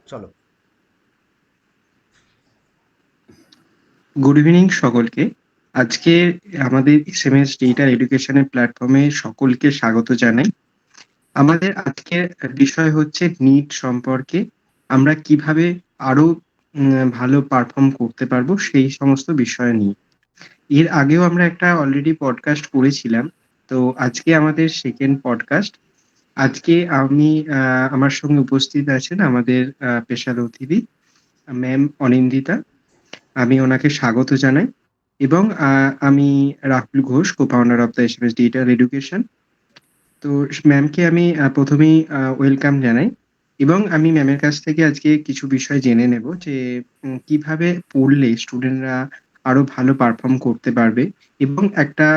চলো। Good evening সকলকে। আজকে আমাদের এসএমএস ডিজিটাল এডুকেশনের প্ল্যাটফর্মে সকলকে স্বাগত জানাই। আমাদের আজকের বিষয় হচ্ছে নিট সম্পর্কে আমরা কিভাবে আরো ভালো পারফর্ম করতে পারবো সেই সমস্ত বিষয় নিয়ে। এর আগেও আমরা একটা অলরেডি পডকাস্ট করেছিলাম। তো আজকে আমাদের সেকেন্ড পডকাস্ট। আজকে আমি আমার সঙ্গে উপস্থিত আছেন আমাদের স্পেশাল অতিথি ম্যাম অনিন্দিতা। আমি ওনাকে স্বাগত জানাই এবং আমি Rahul Ghosh, co-founder of the SMS digital education. তো ম্যামকে আমি প্রথমেই ওয়েলকাম জানাই এবং আমি ম্যামের কাছ থেকে আজকে কিছু বিষয় জেনে নেব যে কিভাবে পড়লে স্টুডেন্টরা আরো ভালো পারফর্ম করতে পারবে এবং একটা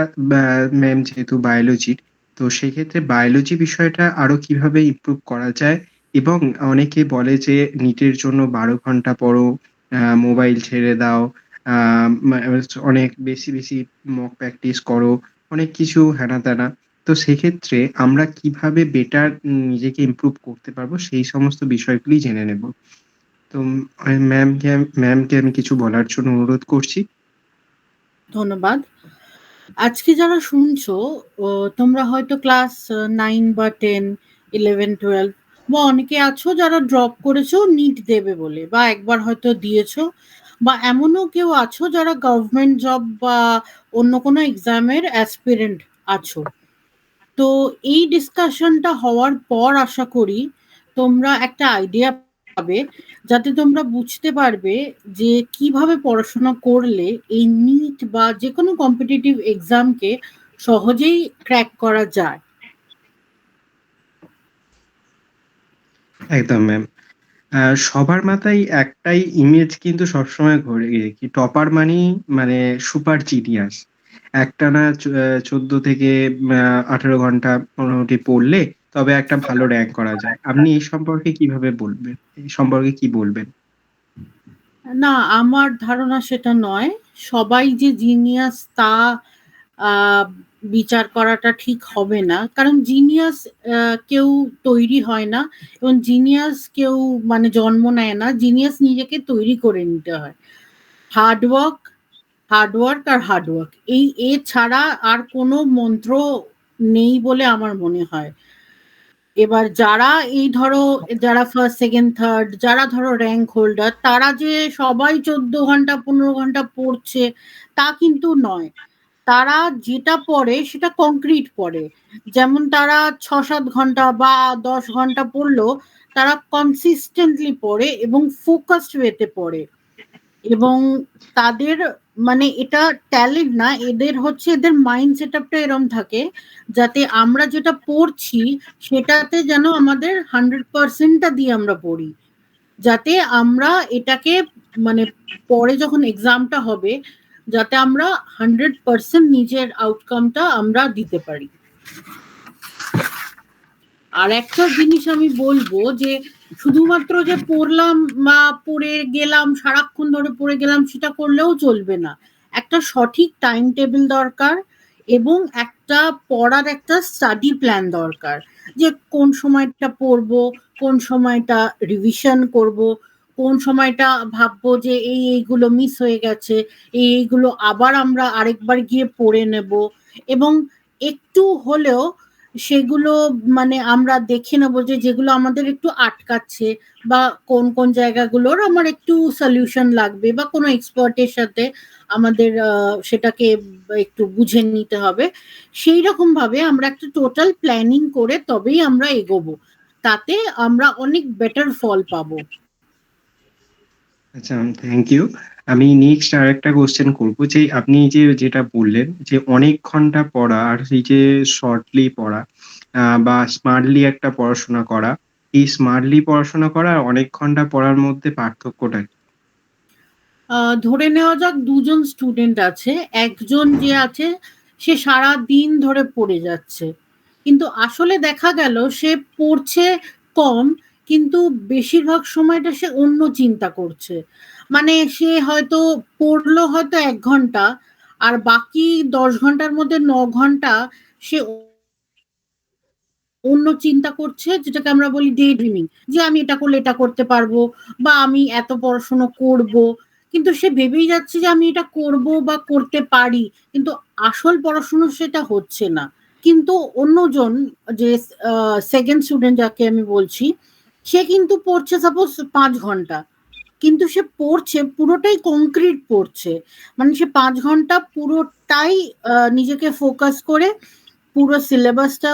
ম্যাম যেহেতু বায়োলজির, তো সেক্ষেত্রে বায়োলজি বিষয়টা আরো কিভাবে ইমপ্রুভ করা যায়। এবং অনেকে বলে যে নিটের জন্য 12 ঘন্টা পড়ো, মোবাইল ছেড়ে দাও, অনেক বেশি বেশি মক প্র্যাকটিস করো, অনেক কিছু হেনা তেনা। তো সেক্ষেত্রে আমরা কিভাবে বেটার নিজেকে ইমপ্রুভ করতে পারবো সেই সমস্ত বিষয়গুলি জেনে নেব। তো ম্যামকে আমি কিছু বলার জন্য অনুরোধ করছি। ধন্যবাদ। আজকে যারা শুনছো, তোমরা হয়তো ক্লাস 9 বা 10, 11, 12 বা অনেকে আছো যারা ড্রপ করেছো নিট দেবে বলে, বা একবার হয়তো দিয়েছো, বা এমনও কেউ আছো যারা গভর্নমেন্ট জব বা অন্য কোনো এক্সামের অ্যাসপিরেন্ট আছো। তো এই ডিসকাশনটা হওয়ার পর আশা করি তোমরা একটা আইডিয়া পাবে, যাতে তোমরা বুঝতে পারবে যে কিভাবে পড়াশোনা করলে এই নিট বা যে কোনো কম্পিটিটিভ এক্সামকে সহজেই ক্র্যাক করা যায়। একদম ম্যাম। সবার মাথায় একটাই ইমেজ কিন্তু সবসময় ঘোরে, কি টপার মানেই মানে সুপার জিনিয়াস। একটানা 14 থেকে 18 ঘন্টা মোটামুটি পড়লে তবে একটা ভালো র্যাঙ্ক করা যায়। আপনি এই সম্পর্কে কিভাবে বলবেন? এই সম্পর্কে কি বলবেন? না, আমার ধারণা সেটা নয়। সবাই যে জিনিয়াস তা আহ, বিচার করাটা ঠিক হবে না, কারণ জিনিয়াস কেউ তৈরি হয় না, এবং জিনিয়াস কেউ মানে জন্ম নেয় না। জিনিয়াস নিজেকে তৈরি করে নিতে হয়। হার্ডওয়ার্ক, হার্ডওয়ার্ক আর হার্ডওয়ার্ক, এ ছাড়া আর কোনো মন্ত্র নেই বলে আমার মনে হয়। এবার যারা এই ধরো, যারা ফার্স্ট সেকেন্ড থার্ড, যারা ধরো র্যাঙ্ক হোল্ডার, তারা যে সবাই 14 ঘন্টা 15 ঘন্টা পড়ছে তা কিন্তু নয়। তারা যেটা পড়ে সেটা কংক্রিট পড়ে। যেমন তারা 6-7 ঘন্টা বা 10 ঘন্টা পড়লো, তারা কনসিস্টেন্টলি পড়ে এবং ফোকাসড ওয়েতে পড়ে। এবং তাদের মানে এটা ট্যালেন্ট না, এদের হচ্ছে এদের মাইন্ড সেটআপটা এরকম থাকে, যাতে আমরা যেটা পড়ছি সেটাতে যেন আমাদের 100%টা দিয়ে আমরা পড়ি, যাতে আমরা এটাকে মানে পরে যখন এক্সামটা হবে, যাতে আমরা 100% নিজের আউটকামটা আমরা দিতে পারি। আর একটা জিনিস আমি বলবো যে শুধুমাত্র যে পড়লাম বা পড়ে গেলাম, সারাক্ষণ ধরে পড়ে গেলাম, সেটা করলেও চলবে না। একটা সঠিক টাইম টেবিল দরকার, এবং একটা পড়ার একটা স্টাডি প্ল্যান দরকার, যে কোন সময়টা পড়বো, কোন সময়টা রিভিশন করব, কোন সময়টা ভাববো যে এইগুলো মিস হয়ে গেছে, এইগুলো আবার আমরা আরেকবার গিয়ে পড়ে নেব। এবং একটু হলেও সেগুলো মানে আমরা দেখে নেবো যে যেগুলো আমাদের একটু আটকাচ্ছে, বা কোন কোন জায়গাগুলোর আমার একটু সলিউশন লাগবে, বা কোনো এক্সপার্টের সাথে আমাদের সেটাকে একটু বুঝে নিতে হবে। সেই রকম ভাবে আমরা একটা টোটাল প্ল্যানিং করে তবেই আমরা এগোবো, তাতে আমরা অনেক বেটার ফল পাবো। আচ্ছা, থ্যাংক ইউ। আমি নেক্সট আরেকটা কোশ্চেন করবো যে আপনি যে যেটা বললেন যে অনেক ঘন্টা পড়া আর এই যে শর্টলি পড়া, বা স্মার্টলি একটা পড়াশোনা করা, এই স্মার্টলি পড়াশোনা করা আর অনেক ঘন্টা পড়ার মধ্যে পার্থক্যটা কি? ধরে নেওয়া যাক দুজন স্টুডেন্ট আছে। একজন যে আছে সে সারা দিন ধরে পড়ে যাচ্ছে, কিন্তু আসলে দেখা গেল সে পড়ছে কম, কিন্তু বেশিরভাগ সময়টা সে অন্য চিন্তা করছে। মানে সে হয়তো পড়লো হয়তো 1 ঘন্টা, আর বাকি 10 ঘন্টার মধ্যে 9 ঘন্টা সে অন্য চিন্তা করছে, যেটাকে আমরা বলি ডে ড্রিমিং, যে আমি এটা করলে এটা করতে পারবো, বা আমি এত পড়াশোনা করব, কিন্তু সে ভেবেই যাচ্ছে যে আমি এটা করব বা করতে পারি, কিন্তু আসল পড়াশোনা সেটা হচ্ছে না। কিন্তু অন্যজন, যে সেকেন্ড স্টুডেন্ট যাকে আমি বলছি, সে কিন্তু পড়ছে সাপোজ 5 ঘন্টা, কিন্তু সে পড়ছে পুরোটাই কংক্রিট পড়ছে, মানে সে 5 ঘন্টা পুরোটাই নিজেকে ফোকাস করে পুরো সিলেবাসটা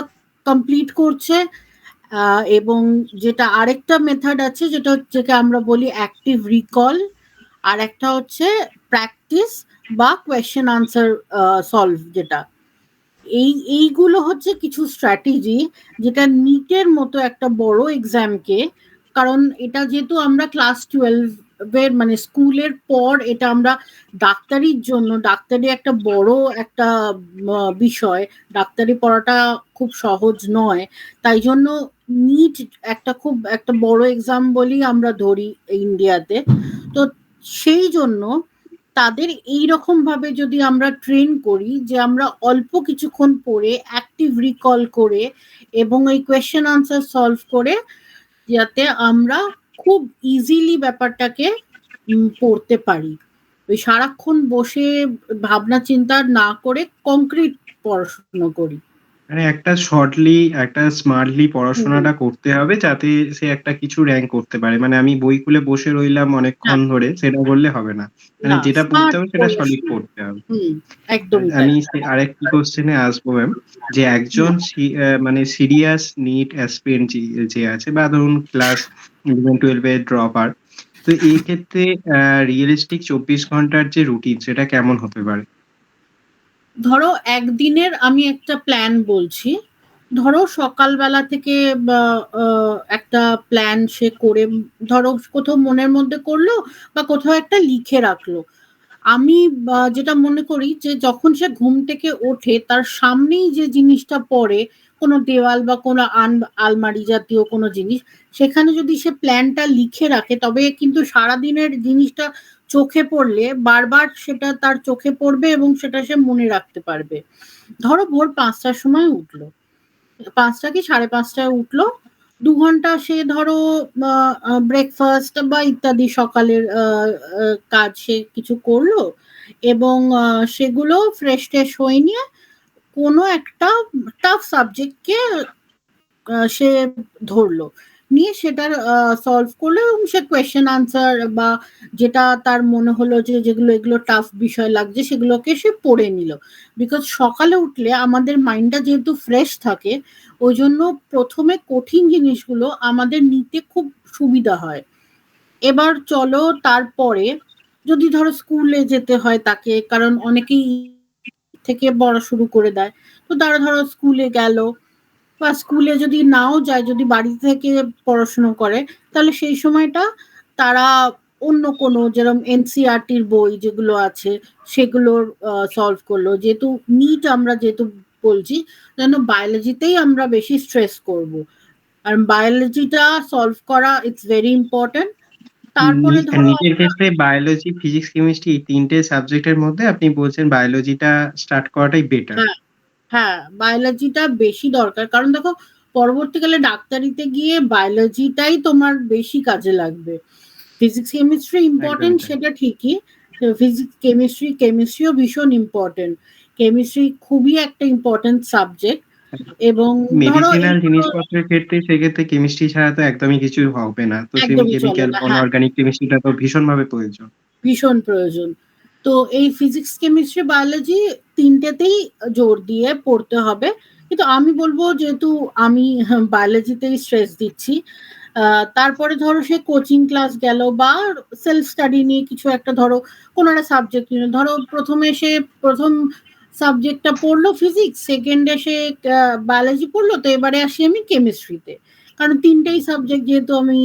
কমপ্লিট করছে। এবং যেটা আরেকটা মেথড আছে, যেটা আমরা বলি অ্যাক্টিভ রিকল, আর একটা হচ্ছে প্র্যাকটিস বা কোয়েশ্চেন আনসার সলভ, যেটা এইগুলো হচ্ছে কিছু স্ট্র্যাটেজি, যেটা নিটের মতো একটা বড় এক্সামকে, কারণ এটা যেহেতু আমরা ক্লাস 12-এর মানে স্কুলের পর এটা আমরা ডাক্তারির জন্য, ডাক্তারি একটা বড় একটা বিষয়, ডাক্তারি পড়াটা খুব সহজ নয়, তাই জন্য নিট একটা বড় এক্সাম বলি আমরা ধরি ইন্ডিয়াতে। তো সেই জন্য তাদের এইরকম ভাবে যদি আমরা ট্রেন করি, যে আমরা অল্প কিছুক্ষণ পড়ে অ্যাক্টিভ রিকল করে এবং এই কোয়েশ্চেন আনসার সলভ করে, যাতে আমরা খুব ইজিলি ব্যাপারটাকে পড়তে পারি, ওই সারাক্ষণ বসে ভাবনা চিন্তা না করে কংক্রিট পড়াশোনা করি। মানে একটা শর্টলি, একটা স্মার্টলি হুম, পড়াশোনাটা করতে হবে যাতে সে একটা কিছু র‍্যাংক করতে পারে। মানে আমি বই খুলে বসে রইলাম না, অনেকক্ষণ ধরে, সেটা করলে হবে না। মানে না, যেটা পড়তে স্মার্ট হবে সেটা সলিড পড়াশোনা। পড়তে হবে। হুম, একদমই তাই। আমি আরেকটি কোশ্চেনে আসবো ম্যাম, যে হুম, একজন মানে সিরিয়াস নিট অ্যাসপিরেন্ট যে আছে, বা ধরুন ক্লাস 11-12 এর ড্রপার, তো এই ক্ষেত্রে রিয়েলিস্টিক 24 ঘন্টার যে রুটিন সেটা কেমন হতে পারে? ধরো একদিনের আমি একটা প্ল্যান বলছি। ধরো সকালবেলা থেকে বা একটা প্ল্যান সে করে, ধরো কোথাও মনের মধ্যে করলো বা কোথাও একটা লিখে রাখলো। আমি যেটা মনে করি, যে যখন সে ঘুম থেকে ওঠে তার সামনেই যে জিনিসটা পড়ে, কোনো দেওয়াল বা কোনো আলমারি জাতীয় কোনো জিনিস, সেখানে যদি সে প্ল্যানটা লিখে রাখে, তবে কিন্তু সারাদিনের জিনিসটা চোখে পড়লে বারবার সেটা তার চোখে পড়বে এবং সেটা সে মনে রাখতে পারবে। ধরো ভোর 5টার সময় উঠলো, 5টা কি 5:30টায় উঠলো, 2 ঘন্টা সে ধরো ব্রেকফাস্ট বা ইত্যাদি সকালের কাজ সে কিছু করলো, এবং সেগুলো ফ্রেশ ট্রেশ হয়ে নিয়ে কোনো একটা টাফ সাবজেক্টকে সে ধরলো, নিয়ে সেটার সলভ করলো এবং সে কোয়েশ্চেন আনসার বা যেটা তার মনে হলো যে এগুলো টাফ বিষয় লাগছে সেগুলোকে সে পড়ে নিল। বিকজ সকালে উঠলে আমাদের মাইন্ডটা যেহেতু ফ্রেশ থাকে, ওই জন্য প্রথমে কঠিন জিনিসগুলো আমাদের নিতে খুব সুবিধা হয়। এবার চলো তারপরে, যদি ধরো স্কুলে যেতে হয় তাকে, কারণ অনেকেই থেকে পড়া শুরু করে দেয়, তো তারা ধরো স্কুলে গেল, বা স্কুলে যদি নাও যায়, যদি বাড়ি থেকে পড়াশুনো করে, তাহলে সেই সময়টা তারা অন্য কোনো, যেরকম এনসিইআরটির বই যেগুলো আছে সেগুলোর সলভ করলো। যেহেতু নিট আমরা যেহেতু বলছি, যেন বায়োলজিতেই আমরা বেশি স্ট্রেস করব, আর বায়োলজিটা সলভ করা ইটস ভেরি ইম্পর্টেন্ট। তারপরে ধরো নিটের ক্ষেত্রে বায়োলজি, ফিজিক্স, কেমিস্ট্রি এই ৩ টে সাবজেক্টের মধ্যে আপনি বলছেন বায়োলজিটা স্টার্ট করাটাই বেটার। হ্যাঁ, হ্যাঁ, বায়োলজিটা বেশি দরকার, কারণ দেখো পরবর্তীকালে ডাক্তারিতে গিয়ে বায়োলজিটাই তোমার বেশি কাজে লাগবে। ফিজিক্স কেমিস্ট্রি ইম্পর্টেন্ট একদমই তাই। সেটা ঠিকই, ফিজিক্স কেমিস্ট্রিও ভীষণ ইম্পর্টেন্ট, কেমিস্ট্রি খুবই একটা ইম্পর্টেন্ট সাবজেক্ট। এবং ধরো মেডিসিনাল এইগুলো জিনিসপত্রের ক্ষেত্রে সেক্ষেত্রে কেমিস্ট্রি ছাড়া তো একদমই কিছু হবে না। তো একদমই চলে কেমিক্যাল, না, হ্যাঁ, অনঅর্গানিক কেমিস্ট্রিটা তো ভীষণভাবে প্রয়োজন। ভীষণ প্রয়োজন। তো এই ফিজিক্স কেমিস্ট্রি বায়োলজি তিনটেতেই জোর দিয়ে পড়তে হবে, কিন্তু আমি বলবো যেহেতু আমি বায়োলজিতেই স্ট্রেস দিচ্ছি, তারপরে ধরো সে কোচিং ক্লাস গেল বা সেলফ স্টাডি নিয়ে কিছু একটা, ধরো কোনো একটা সাবজেক্ট নিল, ধরো প্রথমে সে প্রথম সাবজেক্টটা পড়লো ফিজিক্স, সেকেন্ডে সে বায়োলজি পড়লো, তো এবারে আসি আমি কেমিস্ট্রিতে, কারণ তিনটেই সাবজেক্ট যেহেতু আমি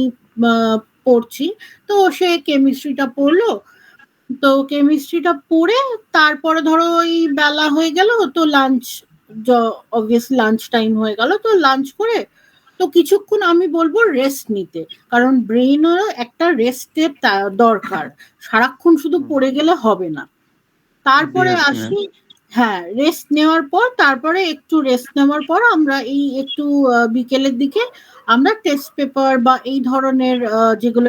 পড়ছি, তো সে কেমিস্ট্রিটা পড়লো। তো কেমিস্ট্রিটা পড়ে তারপরে ধরো ওই বেলা হয়ে গেল, তো লাঞ্চ, অবভিয়াসলি লাঞ্চ টাইম হয়ে গেল, তো লাঞ্চ করে তো কিছুক্ষণ আমি বলবো রেস্ট নিতে, কারণ ব্রেইনেরও একটা রেস্টের দরকার, সারাক্ষণ শুধু হুম, পড়ে গেলে হবে না। তারপরে অবভিয়াসলি ম্যাম। আসি হ্যাঁ, রেস্ট নেওয়ার পর, তারপরে একটু রেস্ট নেওয়ার পর আমরা এই একটু বিকেলের দিকে আমরা টেস্ট পেপার বা এই ধরনের যেগুলো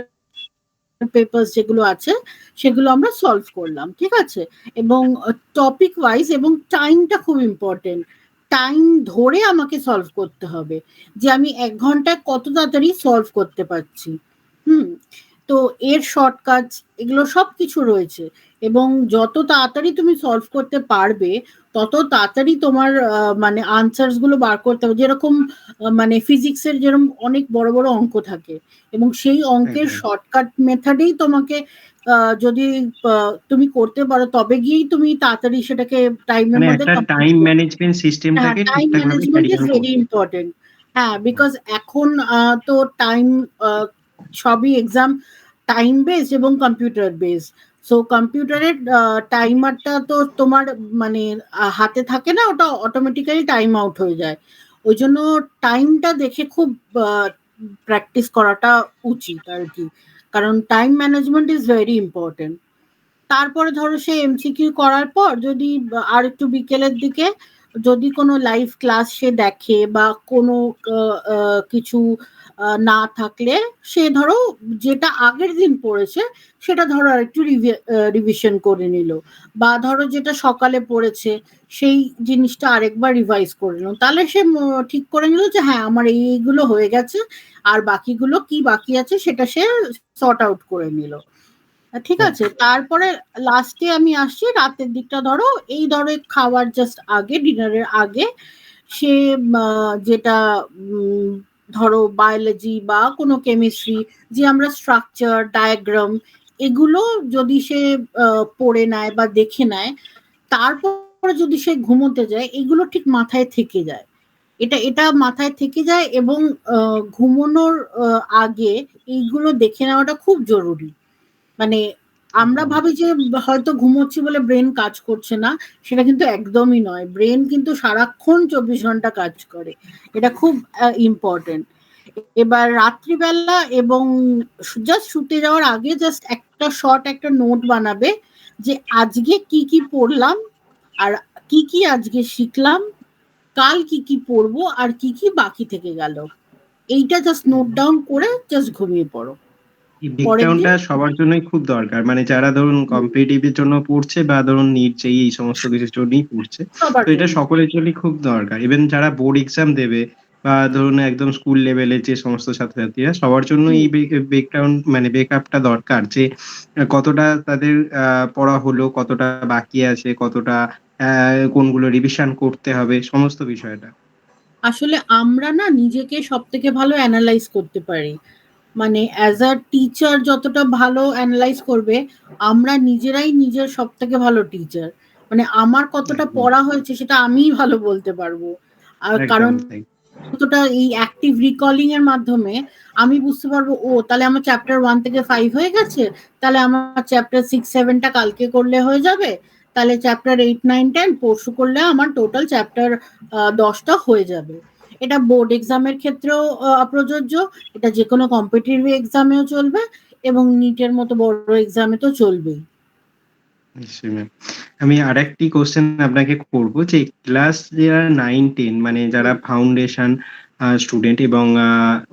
পেপারস যেগুলো আছে সেগুলো আমরা সলভ করলাম, ঠিক আছে? এবং টপিক ওয়াইজ, এবং টাইমটা খুব ইম্পর্টেন্ট। টাইম ধরে আমাকে সলভ করতে হবে, যে আমি ১ ঘন্টায় কত তাড়াতাড়ি সলভ করতে পারছি। হুম? তো এর শর্টকাটস এগুলো সবকিছু রয়েছে, এবং যত তাড়াতাড়ি তুমি সলভ করতে পারবে, তত তাড়াতাড়ি তোমার মানে আনসারস গুলো বার করতে হবে। যেরকম মানে ফিজিক্সের যেরকম অনেক বড়, বড় অঙ্ক থাকে, এবং সেই অঙ্কের একদম। শর্টকাট মেথডেই তোমাকে যদি তুমি করতে পারো, তবে গিয়েই তুমি তাড়াতাড়ি সেটাকে টাইমের মানে মধ্যে একটা কমপ্লিট টাইম করতে। ম্যানেজমেন্ট হ্যাঁ, সিস্টেমটাকে টাইম ঠিকঠাকভাবে management carry is on very করতে। ইম্পর্টেন্ট। হ্যাঁ, হুম, বিকজ এখন তো টাইম সবই এক্সাম টাইম বেসড এবং কম্পিউটার বেসড। সো কম্পিউটারের টাইমারটা তো তোমার মানে হাতে থাকে না, ওটা অটোমেটিক্যালি টাইম আউট হয়ে যায়। ওই জন্য টাইমটা দেখে খুব প্র্যাকটিস করাটা উচিত আর কি, কারণ time management is very important. তারপরে ধরো সে এমসিকিউ করার পর যদি আর একটু বিকেলের দিকে যদি কোনো লাইভ ক্লাস সে দেখে, বা কোনো কিছু না থাকলে সে ধরো যেটা আগের দিন পড়েছে সেটা ধরো আর একটু রিভিশন করে নিল, বা ধরো যেটা সকালে পড়েছে সেই জিনিসটা আরেকবার রিভাইজ করে নিল, তাহলে সে ঠিক করে নিল যে হ্যাঁ আমার এইগুলো হয়ে গেছে, আর বাকিগুলো কি বাকি আছে সেটা সে সর্ট আউট করে নিল। ঠিক আছে? একদম। তারপরে লাস্টে আমি আসছি রাতের দিকটা, ধরো এই ধরো খাওয়ার জাস্ট আগে, ডিনারের আগে সে যেটা উম ধরো বায়োলজি বা কোনো কেমিস্ট্রি, যে আমরা স্ট্রাকচার, ডায়াগ্রাম এগুলো যদি সে পড়ে নেয় বা দেখে নেয়, তারপরে যদি সে ঘুমোতে যায়, এগুলো ঠিক মাথায় থেকে যায়। এটা এটা মাথায় থেকে যায়, এবং ঘুমানোর আগে এইগুলো দেখে নেওয়াটা খুব জরুরি। মানে আমরা একদম। ভাবি যে হয়তো ঘুমোচ্ছি বলে ব্রেন কাজ করছে না, সেটা কিন্তু একদমই নয়। ব্রেন কিন্তু সারাক্ষণ ২৪ ঘন্টা কাজ করে। এটা খুব ইম্পর্টেন্ট। এবার রাত্রিবেলা এবং জাস্ট শুতে যাওয়ার আগে জাস্ট একটা শর্ট একটা নোট বানাবে, যে আজকে কি, কি পড়লাম, আর কি, কি আজকে শিখলাম, কাল কি, কি পড়বো, আর কি, কি বাকি থেকে গেল। এইটা জাস্ট নোট একদম। ডাউন করে জাস্ট ঘুমিয়ে পড়ো। এই পরের দিন ব্রেকডাউনটা সবার জন্যই খুব দরকার। মানে যারা ধরুন হুম, কম্পিটিটিভ এর জন্য পড়ছে বা ধরুন নিট জেইই এই সমস্ত কিছুর জন্যই পড়ছে। সবার তো এটা জন্য। সকলের জন্যই খুব দরকার। ইভেন যারা বোর্ড এক্সাম দেবে বা ধরুন একদম স্কুল লেভেলের যে সমস্ত ছাত্রছাত্রীরা সবার জন্য হুম। এই ব্রেকডাউন মানে ব্রেকআপটা দরকার, যে কতটা তাদের পড়া হলো, কতটা বাকি আছে, কতটা কোনগুলো রিভিশন করতে হবে সমস্ত বিষয়টা। আসলে আমরা না নিজেকে সবথেকে ভালো এনালাইজ করতে পারি। মানে অ্যাজ আ টিচার যতটা ভালো এনালাইজ করবে, আমরা নিজেরাই নিজের সবথেকে ভালো টিচার। মানে আমার কতটা একদম, পড়া হয়েছে সেটা আমিই ভালো বলতে পারবো। আর একদম কারণ তাই। কতটা এই অ্যাক্টিভ রিকলিং এর মাধ্যমে আমি বুঝতে পারবো, ও তাহলে আমার চ্যাপ্টার 1 থেকে 5 হয়ে গেছে, তাহলে আমার চ্যাপ্টার 6, 7 টা কালকে করলে হয়ে যাবে। তাহলে চ্যাপ্টার 8, 9, 10 পরশু করলে আমার টোটাল চ্যাপ্টার 10 টা হয়ে যাবে। এটা বোর্ড এক্সামের ক্ষেত্রেও প্রযোজ্য, এটা যেকোনো কম্পিটিটিভ এক্সামেও চলবে, এবং নিটের মতো বড় এক্সামে তো চলবেই। নিশ্চয়ই ম্যাম। আমি আরেকটি কোয়েশ্চেন আপনাকে করব, যে ক্লাস যারা 9-10 মানে যারা হুম, ফাউন্ডেশন স্টুডেন্ট এবং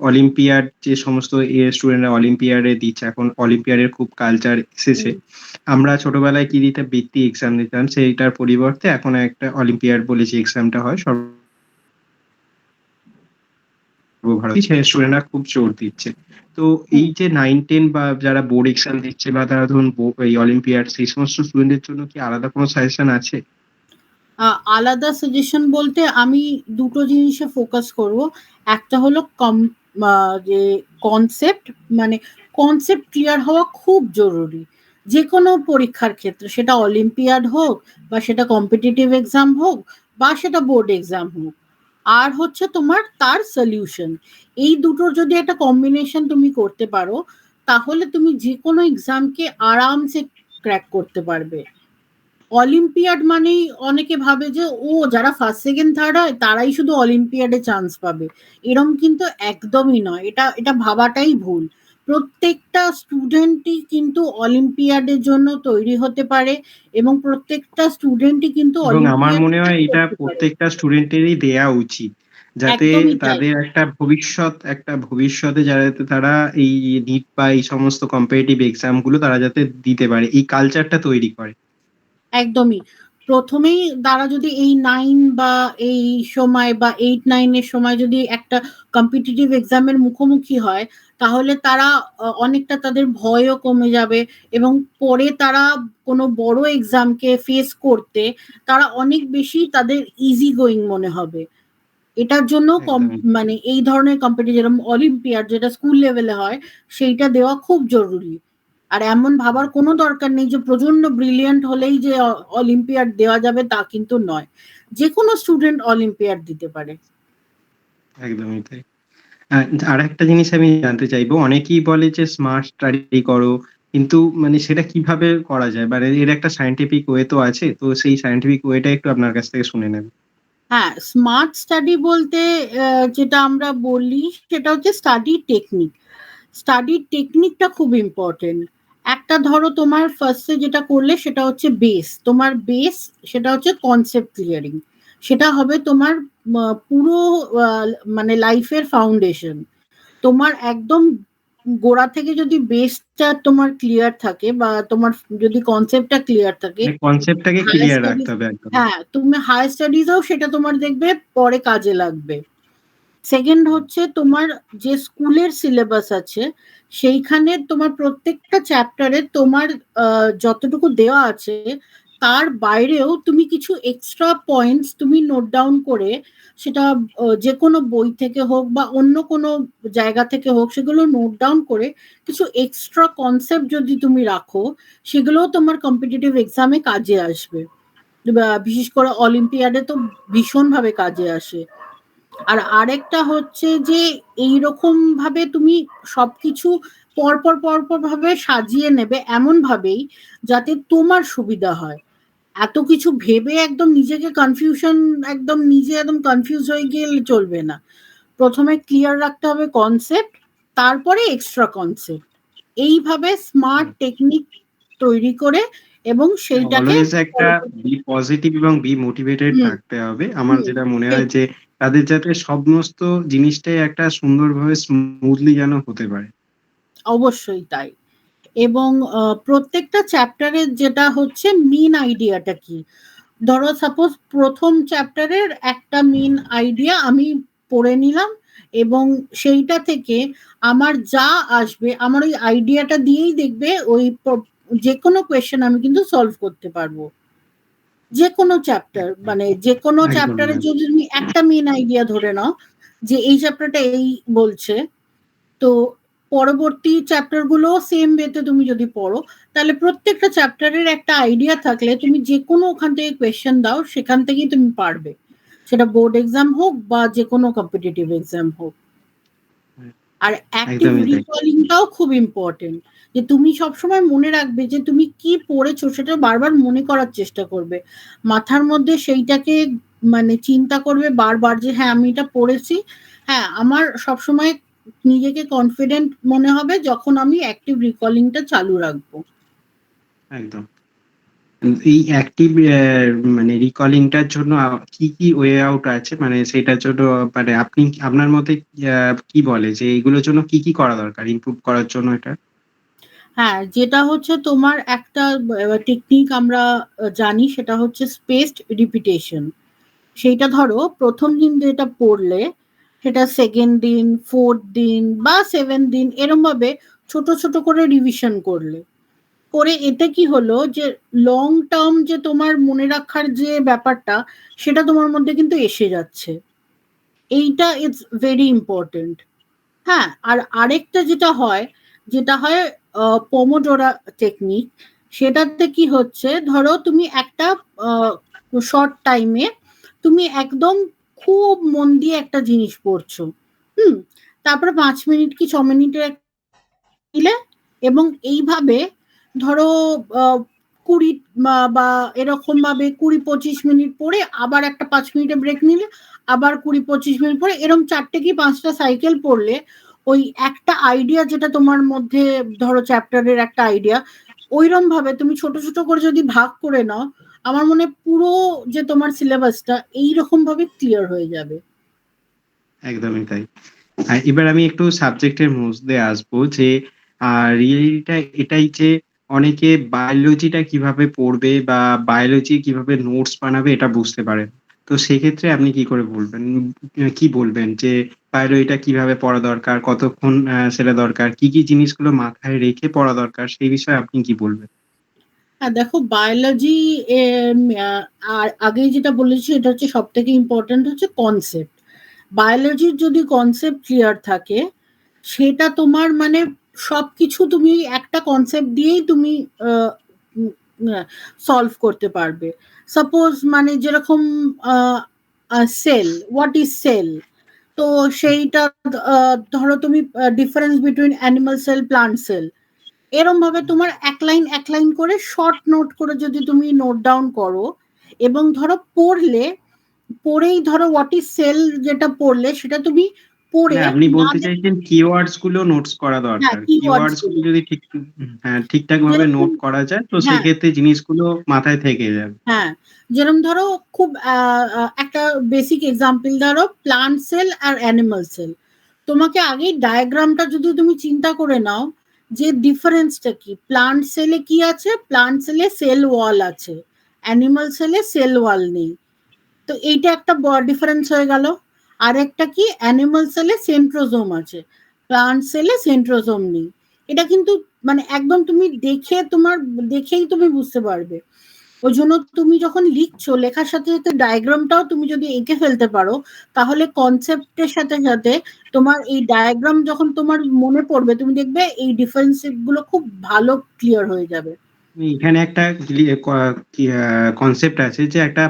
অলিম্পিয়াড যে সমস্ত স্টুডেন্টরা অলিম্পিয়াডে দিচ্ছে, এখন অলিম্পিয়াডের খুব কালচার এসেছে। হুম। আমরা ছোটবেলায় কি দিতাম? বৃত্তি এক্সাম দিতাম। সেইটার পরিবর্তে এখন একটা অলিম্পিয়াড বলে যে এক্সামটা হয় সর্বভারতীয়, সেই স্টুডেন্টরা খুব জোর দিচ্ছে। তো এই হুম। যে 9-10 বা যারা বোর্ড এক্সাম দিচ্ছে বা তারা ধরুন এই অলিম্পিয়াড সেই সমস্ত স্টুডেন্টদের জন্য কি আলাদা কোনো সাজেশন আছে? আলাদা সাজেশন বলতে আমি দুটো জিনিসে ফোকাস করব। একটা হলো যে কনসেপ্ট, মানে কনসেপ্ট ক্লিয়ার হওয়া খুব জরুরি। যেকোনো পরীক্ষার ক্ষেত্রে, সেটা অলিম্পিয়াড হোক, বা সেটা কম্পিটিটিভ এক্সাম হোক, বা সেটা বোর্ড এক্সাম হোক। আর হচ্ছে তোমার তার সলিউশন। এই দুটোর যদি একটা কম্বিনেশন তুমি করতে পারো, তাহলে তুমি যেকোনো এক্সামকে আরামসে ক্র্যাক করতে পারবে। অলিম্পিয়াড মানেই অনেকে ভাবে যে ও যারা ফার্স্ট সেকেন্ড থার্ড হয় তারাই শুধু অলিম্পিয়াডে চান্স পাবে। এরম কিন্তু একদমই নয়, এটা এটা ভাবাটাই ভুল। প্রত্যেকটা স্টুডেন্টই কিন্তু অলিম্পিয়াডের জন্য তৈরি হতে পারে এবং প্রত্যেকটা স্টুডেন্টই কিন্তু এবং আমার মনে অলিম্পিয়াডে হয় এটা করতে পারে। প্রত্যেকটা স্টুডেন্টেরই দেয়া উচিত। যাতে একদমই তাই। তাদের একটা ভবিষ্যতে যাতে তারা এই নিট বা এই সমস্ত কম্পিটিটিভ এক্সাম গুলো তারা যাতে দিতে পারে। এই কালচারটা তৈরি করে। একদমই। ১ম এই তারা যদি এই 9 বা এই সময় বা 8-9 এর সময় যদি একটা কম্পিটিটিভ এক্সাম এর মুখোমুখি হয়, তাহলে তারা অনেকটা তাদের ভয়ও কমে যাবে এবং পরে তারা কোনো বড় এক্সামকে ফেস করতে তারা অনেক বেশি তাদের ইজি গোইং মনে হবে। এটার জন্য একদমই। মানে এই ধরনের কম্পিটিশন যেরকম অলিম্পিয়াড যেটা স্কুল লেভেলে হয়, সেইটা দেওয়া খুব জরুরি। আর এমন ভাবার কোনো দরকার নেই যে প্রচন্ড ব্রিলিয়ান্ট হলেই যে অলিম্পিয়াড দেওয়া যাবে তা কিন্তু নয়। যেকোনো স্টুডেন্ট অলিম্পিয়াড দিতে পারে। একদমই তাই। আ আরেকটা জিনিস আমি জানতে চাইবো, অনেকেই বলে যে স্মার্ট স্টাডি করো। কিন্তু মানে সেটা কিভাবে করা যায়? মানে এর একটা সায়েন্টিফিক ওয়ে তো আছে। তো সেই সায়েন্টিফিক ওয়েটা একটু আপনার কাছ থেকে শুনে নেব। হ্যাঁ, স্মার্ট স্টাডি বলতে যেটা আমরা বলি সেটা হচ্ছে স্টাডি টেকনিক। স্টাডির টেকনিকটা খুব ইম্পর্টেন্ট। একটা ধরো তোমার ফার্স্টে যেটা করলে সেটা হচ্ছে বেস। তোমার বেস সেটা হচ্ছে কনসেপ্ট ক্লিয়ারিং। সেটা হবে তোমার পুরো আ মানে লাইফের ফাউন্ডেশন। তোমার একদম গোড়া থেকে যদি বেসটা তোমার ক্লিয়ার থাকে বা তোমার যদি কনসেপ্টটা ক্লিয়ার থাকে, মানে কনসেপ্টটাকে হায়ার ক্লিয়ার রাখতে স্টাডিজ হবে একদম। হ্যাঁ, তুমি হায়ার স্টাডিজেও সেটা তোমার দেখবে পরে কাজে লাগবে। সেকেন্ড হচ্ছে তোমার যে স্কুলের সিলেবাস আছে সেইখানে তোমার প্রত্যেকটা চ্যাপ্টারে তোমার যতটুকু দেওয়া আছে তার বাইরেও তুমি কিছু এক্সট্রা পয়েন্টস তুমি নোট ডাউন করে সেটা যে কোনো বই থেকে হোক বা অন্য কোনো জায়গা থেকে হোক সেগুলো নোট ডাউন করে কিছু এক্সট্রা কনসেপ্ট যদি তুমি রাখো সেগুলোও তোমার কম্পিটিটিভ এক্সামে কাজে আসবে। বিশেষ করে অলিম্পিয়াডে তো ভীষণভাবে কাজে আসে। আর আরেকটা হচ্ছে যে এইরকম ভাবে তুমি সবকিছু পরপর ভাবে সাজিয়ে নেবে এমন ভাবেই যাতে তোমার সুবিধা হয়। এত কিছু ভেবে একদম নিজেকে কনফিউশন একদম নিজে একদম কনফিউজ হয়ে গেলে চলবে না। প্রথমে ক্লিয়ার রাখতে হবে কনসেপ্ট, তারপরে এক্সট্রা কনসেপ্ট। এইভাবে স্মার্ট টেকনিক তৈরি করে এবং সেইটাকে অলওয়েজ একটা ফলো করতে বি পজিটিভ এবং বি মোটিভেটেড হুম, থাকতে হবে। আমার হুম, যেটা মনে সেই হয় যে তাদের যাতে সমস্ত জিনিসটাই একটা সুন্দরভাবে স্মুথলি যেন হতে পারে। অবশ্যই তাই। এবং প্রত্যেকটা চ্যাপ্টারের যেটা হচ্ছে মেইন আইডিয়াটা কি? ধরো সাপোজ ১ম চ্যাপ্টারের একটা মেইন আইডিয়া আমি পড়ে নিলাম এবং সেইটা থেকে আমার যা আসবে আমার ওই আইডিয়াটা দিয়েই দেখবে ওই যেকোনো কোয়েশ্চেন আমি কিন্তু সলভ করতে পারবো। যেকোনো চ্যাপ্টার একদম, মানে যেকোনো একদমই, চ্যাপ্টারে একদম। যদি তুমি একটা মেইন আইডিয়া ধরে নাও যে এই চ্যাপ্টারটা এই বলছে, তো পরবর্তী চ্যাপ্টার গুলো সেম ওয়েতে তুমি যদি পড়ো তাহলে প্রত্যেকটা চ্যাপ্টারের একটা আইডিয়া থাকলে তুমি যে কোনো ওখান থেকে কোয়েশ্চেন দাও সেখান থেকেই তুমি পারবে। সেটা বোর্ড এক্সাম হোক বা যে কোনো কম্পিটিটিভ এক্সাম হোক। আর অ্যাক্টিভ একদমই তাই। রিকলিংটাও খুব ইম্পর্টেন্ট। যে তুমি সবসময় মনে রাখবে যে তুমি কি পড়েছো সেটা বারবার মনে করার চেষ্টা করবে। মাথার মধ্যে সেইটাকে মানে চিন্তা করবে বারবার যে হ্যাঁ আমি এটা পড়েছি। হ্যাঁ, আমার সবসময় নিজেকে কনফিডেন্ট মনে হবে যখন আমি অ্যাক্টিভ রিকলিংটা চালু রাখবো। একদম। এই অ্যাক্টিভ মানে রিকলিং টার জন্য কি ওয়ে আউট আছে? মানে সেটার জন্য মানে আপনার মতে কি বলে যে এগুলোর জন্য কি করা দরকার ইমপ্রুভ করার জন্য এটা? হ্যাঁ, যেটা হচ্ছে তোমার একটা টেকনিক আমরা জানি সেটা হচ্ছে স্পেসড রিপিটেশন। সেইটা ধরো ১ম দিন যেটা পড়লে সেটা 2nd দিন, 4th দিন বা 7th দিন এরমভাবে ছোট করে রিভিশন করলে। করে এতে কি হলো যে লং টার্ম যে তোমার মনে রাখার যে ব্যাপারটা সেটা তোমার মধ্যে কিন্তু এসে যাচ্ছে। এইটা ইটস ভেরি ইম্পোর্টেন্ট। হ্যাঁ, আর আরেকটা যেটা হয় পোমোডোরা টেকনিক। সেটাতে কি হচ্ছে ধরো তুমি একটা আ শর্ট টাইমে তুমি একদম খুব মন দিয়ে একটা জিনিস পড়ছো। হুম? তারপরে ৫ মিনিট কি ৬ মিনিটের দিলে এবং এইভাবে ধরো আ ২০ বা এরকমভাবে ২০-২৫ মিনিট পড়ে আবার একটা ৫ মিনিটের ব্রেক নিলে, আবার ২০-২৫ মিনিট পরে এরকম ৪ টে কি ৫ টা সাইকেল পড়লে ওই একটা আইডিয়া যেটা তোমার মধ্যে ধরো চ্যাপ্টারের একটা আইডিয়া, ওইরকম ভাবে তুমি ছোট ছোট করে যদি ভাগ করে নাও, আমার মনে হয় পুরো যে তোমার সিলেবাসটা এইরকম ভাবে ক্লিয়ার হয়ে যাবে। একদমই তাই। আর এবার আমি একটু সাবজেক্টের মধ্যে আসবো যে রিয়েলিটিটা এটাই যে অনেকে বায়োলজিটা কিভাবে পড়বে বা বায়োলজি কিভাবে নোটস বানাবে এটা বুঝতে পারেন। তো সেক্ষেত্রে আপনি কি করে বলবেন? কি বলবেন যে বায়োলজিটা কিভাবে পড়া দরকার, কতক্ষণ সেটা দরকার, কি কি জিনিসগুলো মাথায় রেখে পড়া দরকার সেই বিষয়ে আপনি কি বলবেন? হ্যাঁ দেখো, বায়োলজি আর আগে যেটা বলেছি এটা হচ্ছে সব থেকে ইম্পর্টেন্ট হচ্ছে কনসেপ্ট। বায়োলজির যদি কনসেপ্ট ক্লিয়ার থাকে, সেটা তোমার মানে সবকিছু তুমি একটা কনসেপ্ট দিয়েই তুমি সলভ করতে পারবে। সাপোজ মানে যেরকম সেল, হোয়াট ইজ সেল, তো সেইটা ধরো তুমি difference between animal cell, plant cell, এরম ভাবে তোমার এক লাইন করে শর্ট নোট করে যদি তুমি নোট ডাউন করো, এবং ধরো পড়েই ধরো হোয়াট ইজ সেল যেটা পড়লে সেটা তুমি পড়ে মানে আপনি না বলতে চাইছেন কিওয়ার্ডস গুলো নোটস করা হ্যাঁ দরকার। কিওয়ার্ডস কিওয়ার্ডস গুলো গুলো, যদি হ্যাঁ, ঠিকঠাক ভাবে যেরকম নোট করা যায় তো হ্যাঁ সেক্ষেত্রে জিনিসগুলো মাথায় থেকে যাবে। হ্যাঁ, যেরকম ধরো খুব একটা বেসিক এক্সাম্পল ধরো প্লান্ট সেল আর অ্যানিমাল সেল, তোমাকে আগেই ডায়াগ্রামটা যদি তুমি চিন্তা করে নাও যে ডিফারেন্সটা কি, প্লান্ট সেলে কি আছে, প্লান্ট সেলে সেল ওয়াল আছে, অ্যানিমাল সেলে সেল ওয়াল নেই, তো এইটা একটা ডিফারেন্স হয়ে গেল। আর একটা কি, অ্যানিমাল সেলে সেন্ট্রোজোম আছে, প্লান্ট সেলে সেন্ট্রোজোম নেই। এটা কিন্তু মানে একদম তুমি দেখেই তুমি বুঝতে পারবে। ওই জন্য তুমি যখন লিখছো, লেখার সাথে সাথে ডায়াগ্রামটাও তুমি যদি এঁকে ফেলতে পারো, তাহলে কনসেপ্টের সাথে সাথে তোমার এই ডায়াগ্রাম যখন তোমার মনে পড়বে, তুমি দেখবে এই ডিফারেন্স গুলো খুব ভালো ক্লিয়ার হয়ে যাবে। এখানে একটা কনসেপ্ট আছে যে একটা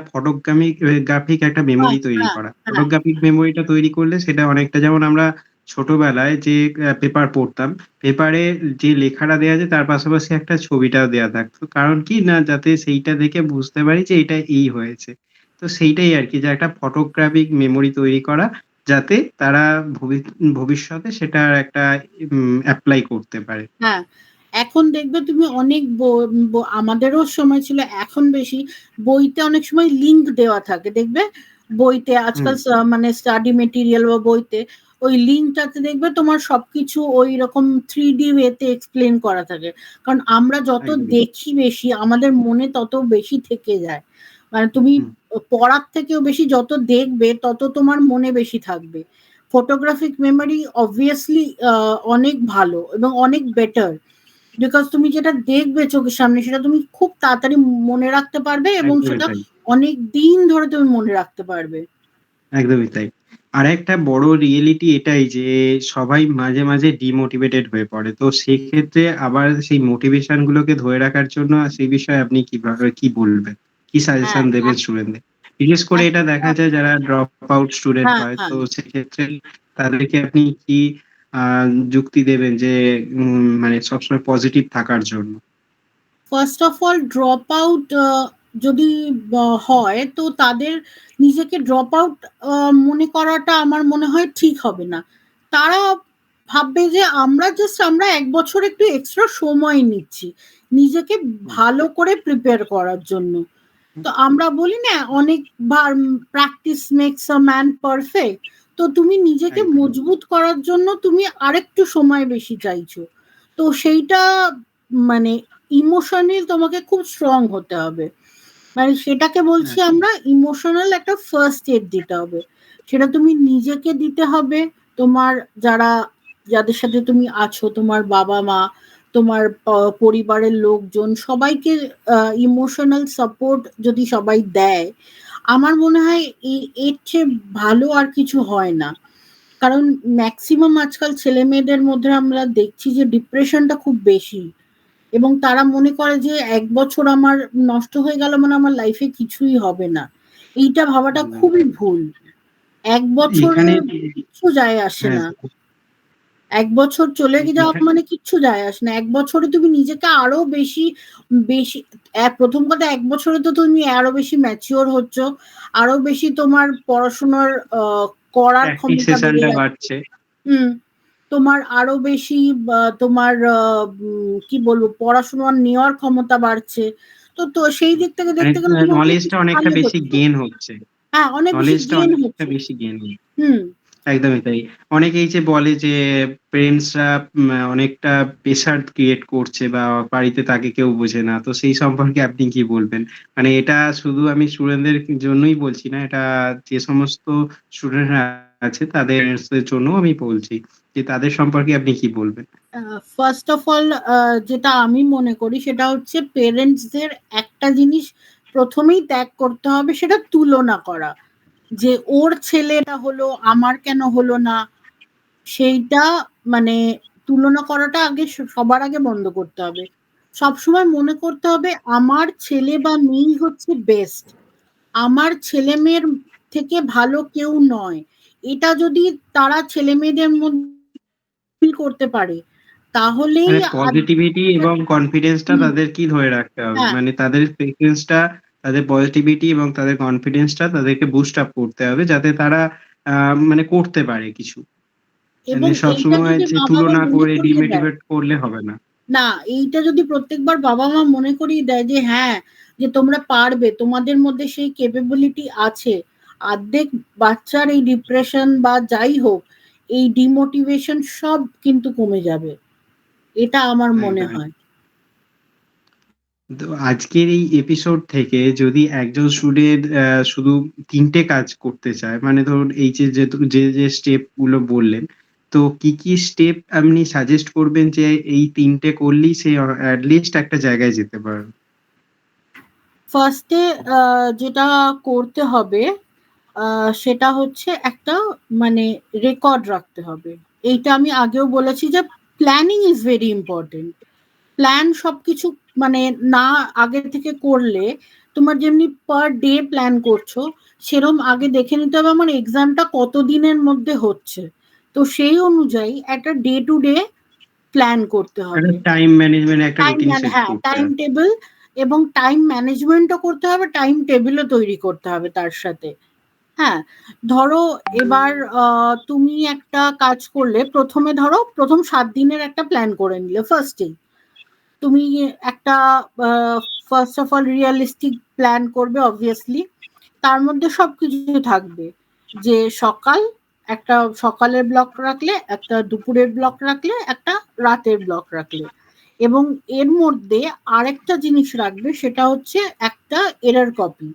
গ্রাফিক একটা হ্যাঁ মেমোরি তৈরি হ্যাঁ করা। হ্যাঁ ফটোগ্রাফিক মেমোরিটা তৈরি করলে সেটা অনেকটা যেমন আমরা ছোটবেলায় যে পেপার পড়তাম, পেপারে যে লেখাটা দেওয়া আছে তার পাশাপাশি একটা ছবিটাও দেওয়া থাকতো। কারণ কি না যাতে সেইটা দেখে বুঝতে পারি যে এটা এই হয়েছে। তো সেইটাই আরকি যে একটা ফটোগ্রাফিক মেমোরি তৈরি করা যাতে তারা ভবিষ্যতে সেটার একটা এপ্লাই করতে পারে। হ্যাঁ। এখন দেখবে তুমি অনেক আমাদেরও সময় ছিল, এখন বেশি বইতে অনেক সময় লিংক দেওয়া থাকে দেখবে, বইতে হুম, আজকাল মানে স্টাডি মেটেরিয়াল বা বইতে ওই লিঙ্কটাতে দেখবে তোমার সবকিছু ওই রকম 3D ওয়েতে এক্সপ্লেন করা থাকে। কারণ আমরা যত একদমই। দেখি বেশি, আমাদের মনে তত বেশি থেকে যায়। মানে তুমি হুম, পড়ার থেকেও বেশি যত দেখবে তত তোমার মনে বেশি থাকবে। ফটোগ্রাফিক মেমোরি অবভিয়াসলি অনেক ভালো এবং অনেক বেটার, বিকজ তুমি যেটা দেখবে চোখের সামনে সেটা তুমি খুব তাড়াতাড়ি মনে রাখতে পারবে এবং একদমই সেটা তাই। অনেক দিন ধরে তুমি মনে রাখতে পারবে। একদমই তাই। আরেকটা বড় রিয়েলিটি এটাই যে সবাই মাঝে, মাঝে ডিমোটিভেটেড হয়ে পড়ে। তো সেক্ষেত্রে আবার সেই মোটিভেশন গুলোকে ধরে রাখার জন্য সেই বিষয়ে আপনি কিভাবে কি বলবেন? কি হ্যাঁ সাজেশন দেবেন স্টুডেন্টদের? বিশেষ করে এটা দেখা একটা যায় যারা ড্রপ আউট স্টুডেন্ট হ্যাঁ হয় হ্যাঁ, তো সেক্ষেত্রে তাদেরকে আপনি কি আ যুক্তি দেবেন যে মানে সবসময় পজিটিভ থাকার জন্য? First of all drop out যদি হয় তো তাদের নিজেকে ড্রপ আউট মনে করাটা আমার মনে হয় ঠিক হবে না। তারা ভাববে যে আমরা 1 বছর একটু এক্সট্রা সময় নিচ্ছি নিজেকে হুম, ভালো করে প্রিপেয়ার করার জন্য। তো আমরা বলি না অনেকবার, practice makes a man perfect. তো তুমি নিজেকে একদমই। মজবুত করার জন্য তুমি আরেকটু সময় বেশি চাইছো। তো সেইটা মানে ইমোশনাল তোমাকে খুব স্ট্রং হতে হবে। মানে সেটাকে বলছি হ্যাঁ, আমরা ইমোশনাল একটা ফার্স্ট এড দিতে হবে। সেটা তুমি নিজেকে দিতে হবে, তোমার যারা যাদের সাথে তুমি আছো, তোমার বাবা মা, তোমার পরিবারের লোকজন, সবাইকে ইমোশনাল সাপোর্ট যদি সবাই দেয়, আমার মনে হয় এর চেয়ে ভালো আর কিছু হয় না। কারণ ম্যাক্সিমাম আজকাল ছেলে মেয়েদের মধ্যে আমরা দেখছি যে ডিপ্রেশনটা খুব বেশি, এবং তারা মনে করে যে 1 বছর আমার নষ্ট হয়ে গেল মানে আমার লাইফে কিছুই হবে না। এইটা ভাবাটা একদমই। খুবই ভুল। 1 বছরে এখানে কিচ্ছু যায় আসে হ্যাঁ, না। 1 বছর চলে যাওয়া এখা মানে কিচ্ছু যায় আসে না। 1 বছরে তুমি নিজেকে আরো বেশি বেশি প্রথম কথা, 1 বছরে তো তুমি আরো বেশি ম্যাচিওর হচ্ছ, আরো বেশি তোমার পড়াশোনার করার প্র্যাকটিস ক্ষমতা বেড়ে সেশনটা যাচ্ছে। বাড়ছে। হুম। তোমার আরো বেশি তোমার কি বলবো পড়াশোনা নেওয়ার ক্ষমতা বাড়ছে। তো তো সেই দিক থেকে মানে দেখতে গেলে তুমি অনেক নলেজটা কিছু অনেকটা ভালো বেশি করছো। গেইন হচ্ছে। হ্যাঁ, অনেক বেশি নলেজটা গেইন অনেকটা হচ্ছে। বেশি গেইন হচ্ছে। হুম। একদমই তাই। অনেকেই যে বলে যে পেরেন্টসরা অনেকটা প্রেশার ক্রিয়েট করছে বা বাড়িতে তাকে কেউ বোঝে না। তো সেই সম্পর্কে আপনি কি বলবেন? মানে এটা শুধু আমি স্টুডেন্টদের জন্যই বলছি না, এটা যে সমস্ত স্টুডেন্টরা আছে তাদের জন্যও আমি বলছি। যে তাদের সম্পর্কে আপনি কি বলবেন? ফার্স্ট অফ অল যেটা আমি মনে করি সেটা হচ্ছে পেরেন্টসদের একটা জিনিস প্রথমেই ত্যাগ করতে হবে, সেটা তুলনা করা। যে ওর ছেলেটা হলো আমার কেন হলো না, সেইটা মানে তুলনা করাটা আগে সবার আগে বন্ধ করতে হবে। সবসময় মনে করতে হবে আমার ছেলে বা মেয়ে হচ্ছে বেস্ট, আমার ছেলে মেয়ের থেকে ভালো কেউ নয়। এটা যদি তারা ছেলে মেয়েদের মধ্যে ফিল করতে পারে তাহলেই মানে পজিটিভিটি এবং কনফিডেন্সটা হুম, তাদেরকেই ধরে রাখতে হবে। হ্যাঁ। মানে তাদের প্রেফারেন্সটা, তাদের পজিটিভিটি এবং তাদের কনফিডেন্সটা তাদেরকে বুস্ট আপ করতে হবে যাতে তারা মানে করতে পারে কিছু। এবং মানে এইটা সবসময় যদি যে মা বাবা তুলনা মনে করে করিয়ে দেয়, ডিমোটিভেট করলে হবে না। না এইটা যদি প্রত্যেকবার বাবা মা মনে করিয়ে দেয় যে হ্যাঁ, যে তোমরা পারবে, তোমাদের মধ্যে সেই ক্যাপাবিলিটি আছে, অর্ধেক বাচ্চার এই ডিপ্রেশন বা যাই হোক, এই ডিমোটিভেশন সব কিন্তু কমে যাবে। এটা আমার মনে একদমই। হয়। তো আজকের এই এপিসোড থেকে যদি একজন স্টুডেন্ট শুধু ৩ টে কাজ করতে চায়, মানে ধরুন এই যে স্টেপ গুলো বললেন, তো কি স্টেপ আপনি সাজেস্ট করবেন যে এই ৩ টে করলেই সে এট লিস্ট একটা জায়গায় যেতে পারবে? ফার্স্টে যেটা করতে হবে সেটা হচ্ছে একটা মানে রেকর্ড রাখতে হবে। এইটা আমি আগেও বলেছি যে planning is very important. Plan সবকিছু মানে না আগে থেকে করলে, তোমার যেমনি পার ডে প্ল্যান করছো, সেরম আগে দেখে নিতে হবে আমার এক্সামটা কত দিনের মধ্যে হচ্ছে। তো সেই অনুযায়ী একটা ডে টু ডে প্ল্যান করতে একটা হবে। টাইম ম্যানেজমেন্ট, একটা টাইম রুটিন সেট হ্যাঁ, করতে টাইম হবে। টেবিল এবং টাইম ম্যানেজমেন্টও করতে হবে, টাইম টেবিলও তৈরি করতে হবে তার সাথে। হ্যাঁ, ধরো এবার তুমি একটা কাজ করলে, প্রথমে ধরো প্রথম 7 দিনের একটা প্ল্যান করে নিলে ফার্স্টেই। তুমি একটা first of all realistic plan করবে অবভিয়াসলি। তার মধ্যে সবকিছু থাকবে, যে সকাল, একটা সকালের ব্লক রাখলে, একটা দুপুরের ব্লক রাখলে, একটা রাতের ব্লক রাখলে, এবং এর মধ্যে আরেকটা জিনিস রাখবে, সেটা হচ্ছে একটা এরর কপি।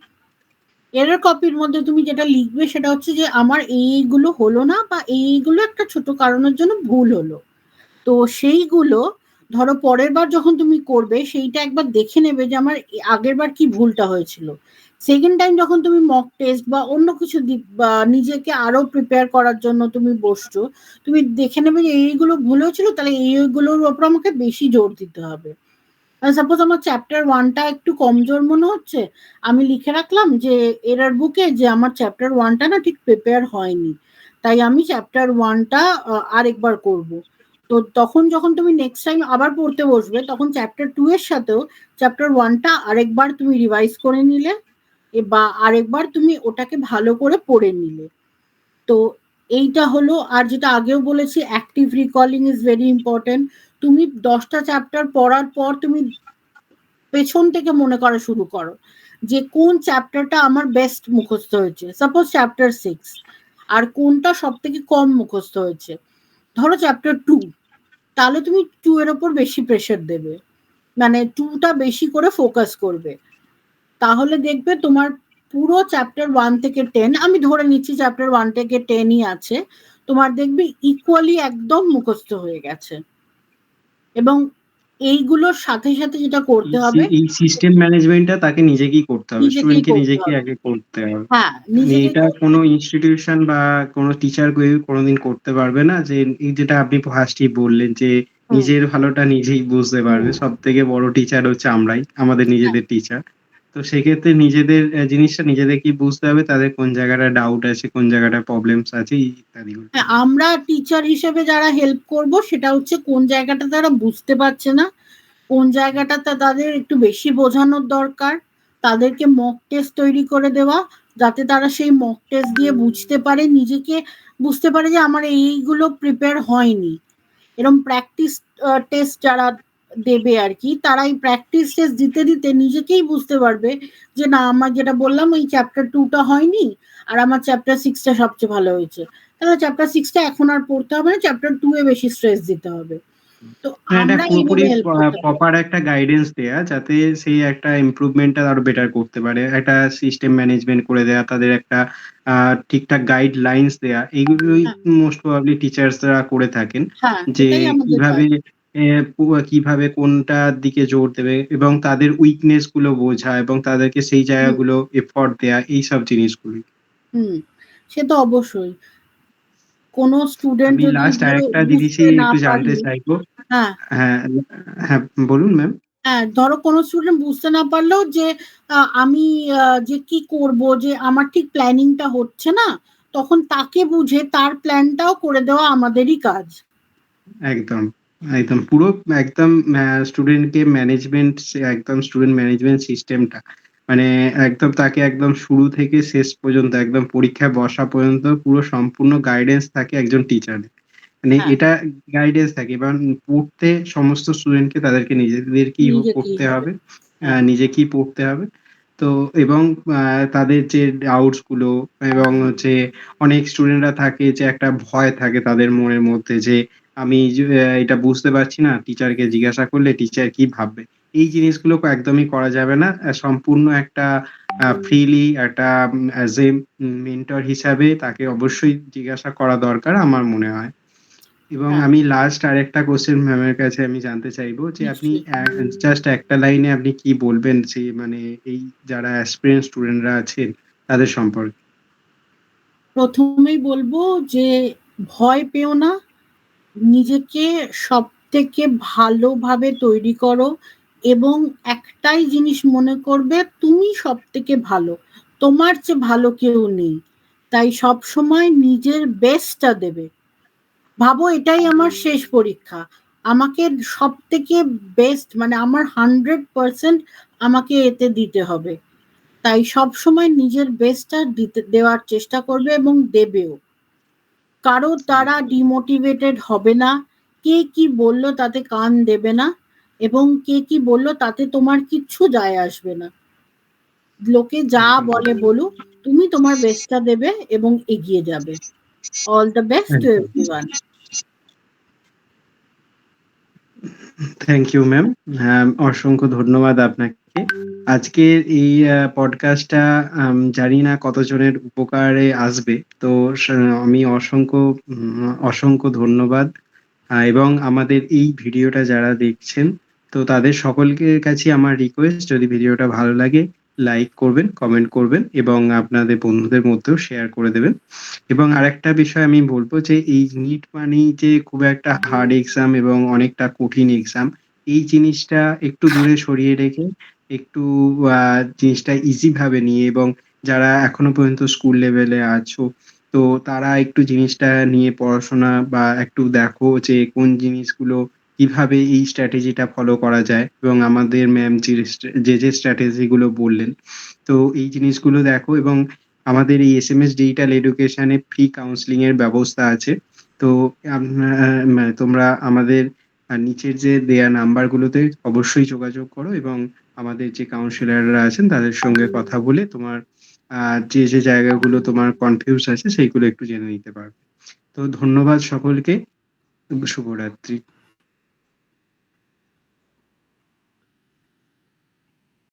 এরর কপির মধ্যে তুমি যেটা লিখবে সেটা হচ্ছে যে আমার এইগুলো হলো না, বা এইগুলো একটা ছোট কারণের জন্য ভুল হলো। তো সেইগুলো ধরো পরের বার যখন তুমি করবে সেইটা একবার দেখে নেবে যে আমার আগের বার কি ভুলটা হয়েছিল। সেকেন্ড টাইম যখন তুমি মক টেস্ট বা অন্য কিছু বা নিজেকে আরো প্রিপেয়ার করার জন্য তুমি বসছো, তুমি দেখে নেবে যে এইগুলো ভুল হয়েছিল, তাহলে এইগুলোর উপর আমাকে বেশি জোর দিতে হবে। সাপোজ আমার চ্যাপ্টার ওয়ানটা একটু কমজোর মনে হচ্ছে, আমি লিখে রাখলাম যে এরার বুকে যে আমার চ্যাপ্টার ওয়ানটা না ঠিক প্রিপেয়ার হয়নি, তাই আমি চ্যাপ্টার ওয়ানটা আরেকবার করব। তো তখন যখন তুমি নেক্সট টাইম আবার পড়তে বসবে, তখন চ্যাপ্টার টু এর সাথেও চ্যাপ্টার ওয়ানটা আরেকবার তুমি রিভাইজ করে নিলে, বা আরেকবার তুমি ওটাকে ভালো করে পড়ে নিলে। তো এইটা হলো। আর যেটা আগেও বলেছি, active recalling is very important. তুমি 10টা চ্যাপ্টার পড়ার পর তুমি পেছন থেকে মনে করা শুরু করো যে কোন চ্যাপ্টারটা আমার বেস্ট মুখস্থ হয়েছে, সাপোজ চ্যাপ্টার 6, আর কোনটা সব থেকে কম মুখস্থ হয়েছে। ধরো চ্যাপ্টার 2, তাহলে তুমি 2 এর ওপর বেশি প্রেশার দেবে, মানে 2টা বেশি করে ফোকাস করবে। তাহলে দেখবে তোমার পুরো চ্যাপ্টার 1 থেকে 10, আমি ধরে নিচ্ছি চ্যাপ্টার 1 থেকে 10ই আছে, তোমার দেখবে ইকুয়ালি একদম মুখস্থ হয়ে গেছে। এবং এইগুলোর সাথে সাথে যেটা করতে হবে, এই সিস্টেম ম্যানেজমেন্টটা তাকে নিজেকেই করতে হবে। নিজেকেই স্টুডেন্টকে করতে নিজেকে হবে। আগে করতে হবে। হ্যাঁ, মানে নিজেকেই এটা করতে কোনো হবে। ইনস্টিটিউশন বা কোনো টিচার কেউ কোনোদিন করতে পারবে না। যে এই যেটা আপনি ফার্স্টেই বললেন যে হুম, নিজের ভালোটা নিজেই বুঝতে পারবে। হুম। সবথেকে বড় টিচার হচ্ছে আমরাই, আমাদের হ্যাঁ, নিজেদের টিচার। তো সেক্ষেত্রে নিজেদের জিনিসটা নিজেদেরকেই বুঝতে হবে। তাদের কোন জায়গাটা ডাউট আছে, কোন জায়গাটা প্রবলেমস আছে ইত্যাদিগুলো। হ্যাঁ, আমরা টিচার হিসেবে যারা হেল্প করব সেটা হচ্ছে কোন জায়গাটা তারা বুঝতে পারছে না, কোন জায়গাটাতে তাদের একটু বেশি বোঝানোর দরকার, তাদেরকে মক টেস্ট তৈরি করে দেওয়া, যাতে তারা সেই মক টেস্ট দিয়ে বুঝতে পারে, নিজেকে বুঝতে পারে যে আমার এইগুলো প্রিপেয়ার হয়নি। এরকম প্র্যাকটিস টেস্ট যারা দেবে আর কি, তারা এই প্র্যাকটিস টেস্ট দিতে দিতে নিজেকেই বুঝতে পারবে যে না, আমার যেটা বললাম ওই চ্যাপ্টার 2টা হয়নি, আর আমার চ্যাপ্টার 6টা সবচেয়ে ভালো হয়েছে, তাহলে চ্যাপ্টার 6টা এখন আর পড়তে হবে না, চ্যাপ্টার 2 এ বেশি স্ট্রেস দিতে হবে। তো মানে এটা আমরা পুরোপুরি এইভাবে হেল্প করতে পারি। প্রপার একটা গাইডেন্স দেয়া, যাতে সেই একটা ইমপ্রুভমেন্টটা আরো বেটার করতে পারে, একটা সিস্টেম ম্যানেজমেন্ট করে দেয়া, তাদের একটা ঠিকঠাক গাইডলাইন্স দেয়া, এইগুলোই হ্যাঁ, মোস্ট প্রবাবলি টিচার্সরা করে থাকেন। হ্যাঁ, যে এটাই আমাদের কিভাবে কাজ। কিভাবে কোনটার দিকে জোর দেবে এবং তাদের উইকনেস গুলো বোঝা এবং তাদেরকে সেই হুম, জায়গাগুলো এফোর্ট দেয়া, এইসব জিনিসগুলি। হুম, সে তো অবশ্যই। কোনো স্টুডেন্ট আমি যদি লাস্ট ধরো আরেকটা বুঝতে জিনিসই না একটু জানতে পারলো, চাইবো। হ্যাঁ, হ্যাঁ, হ্যাঁ, বলুন ম্যাম। হ্যাঁ, ধরো কোনো স্টুডেন্ট বুঝতে না পারলেও যে আমি যে কি করব, যে আমার ঠিক প্ল্যানিংটা হচ্ছে না, তখন তাকে বুঝে তার প্ল্যানটাও করে দেওয়া আমাদেরই কাজ। একদম, একদম পুরো একদম স্টুডেন্টকে ম্যানেজমেন্ট, একদম স্টুডেন্ট ম্যানেজমেন্ট সিস্টেমটা মানে একদম তাকে একদম শুরু থেকে শেষ পর্যন্ত একদম পরীক্ষায় বসা পর্যন্ত পুরো সম্পূর্ণ গাইডেন্স থাকে একজন টিচারের। মানে হ্যাঁ, এটা গাইডেন্স থাকে এবং পড়তে সমস্ত স্টুডেন্টকে তাদেরকে নিজেদেরকেই নিজেকেই পড়তে হবে। হবে, হ্যাঁ, নিজেকেই পড়তে হবে। তো এবং তাদের যে ডাউটস গুলো এবং হচ্ছে অনেক স্টুডেন্টরা থাকে যে একটা ভয় থাকে তাদের মনের মধ্যে যে আমি যে এটা বুঝতে পারছি না, টিচারকে জিজ্ঞাসা করলে টিচার কি ভাববে? এই জিনিসগুলো একদমই করা যাবে না। সম্পূর্ণ একটা ফ্রিলি একটা অ্যাজ এ মেন্টর হিসাবে তাকে অবশ্যই জিজ্ঞাসা করা দরকার আমার মনে হয়। এবং হ্যাঁ, আমি লাস্ট আরেকটা কোয়েশ্চেন ম্যামের কাছে আমি জানতে চাইবো যে আপনি নিশ্চয়ই। জাস্ট একটা লাইনে আপনি কি বলবেন যে মানে এই যারা অ্যাসপিরেন্ট স্টুডেন্টরা আছেন তাদের সম্পর্কে? প্রথমেই বলবো যে ভয় পেও না, নিজেকে সবথেকে ভালোভাবে তৈরি করো, এবং একটাই জিনিস মনে করবে, তুমি সবথেকে ভালো, তোমার চেয়ে ভালো কেউ নেই। তাই সব সময় নিজের বেস্টটা দেবে। ভাবো এটাই আমার শেষ পরীক্ষা, আমাকে সবথেকে বেস্ট মানে আমার 100% আমাকে এতে দিতে হবে। তাই সব সময় নিজের বেস্টটা দিতে দেওয়ার চেষ্টা করবে এবং দেবেও। কারো দ্বারা ডিমোটিভেটেড হবে না, কে কি বলল তাতে কান দেবে না, এবং কে কি বলল তাতে তোমার কিচ্ছু যায় আসবে না। লোকে যা একদম, বলে বলুক, তুমি তোমার বেস্টটা দেবে এবং এগিয়ে যাবে। অল দ্য বেস্ট টু একদম। এভরিওয়ান। Thank you ma'am. হ্যাঁ, অসংখ্য ধন্যবাদ আপনাকে। আজকের এই পডকাস্টটা জানি না কতজনের উপকারে আসবে। তো আমি অসংখ্য ধন্যবাদ। এবং আমাদের এই ভিডিওটা যারা দেখছেন, তো তাদের সকলের কাছেই আমার রিকোয়েস্ট, যদি ভিডিওটা ভালো লাগে লাইক করবেন, কমেন্ট করবেন এবং আপনাদের বন্ধুদের মধ্যেও শেয়ার করে দেবেন। এবং আরেকটা বিষয় আমি বলব যে এই নিট মানেই যে খুব একটা হার্ড এক্সাম এবং অনেকটা কঠিন এক্সাম, এই জিনিসটা একটু দূরে সরিয়ে রেখে একটু জিনিসটা ইজি ভাবে নিয়ে, এবং যারা এখনো পর্যন্ত স্কুল লেভেলে আছো, তো তারা একটু জিনিসটা নিয়ে পড়াশোনা বা একটু দেখো যে কোন জিনিসগুলো কিভাবে এই স্ট্র্যাটেজিটা ফলো করা যায়, এবং আমাদের ম্যাম যে স্ট্র্যাটেজি গুলো বললেন, তো এই জিনিসগুলো দেখো। এবং আমাদের এই এসএমএস ডিজিটাল এডুকেশনে ফ্রি কাউন্সেলিং এর ব্যবস্থা আছে। তো তোমরা আমাদের নিচের যে দেয়া নাম্বার গুলোতে অবশ্যই যোগাযোগ করো এবং আমাদের যে কাউন্সিলররা আছেন তাদের সঙ্গে কথা বলে তোমার যে জায়গাগুলো তোমার কনফিউজ আছে সেইগুলো একটু জেনে নিতে পারবে। তো ধন্যবাদ সকলকে। শুভরাত্রি।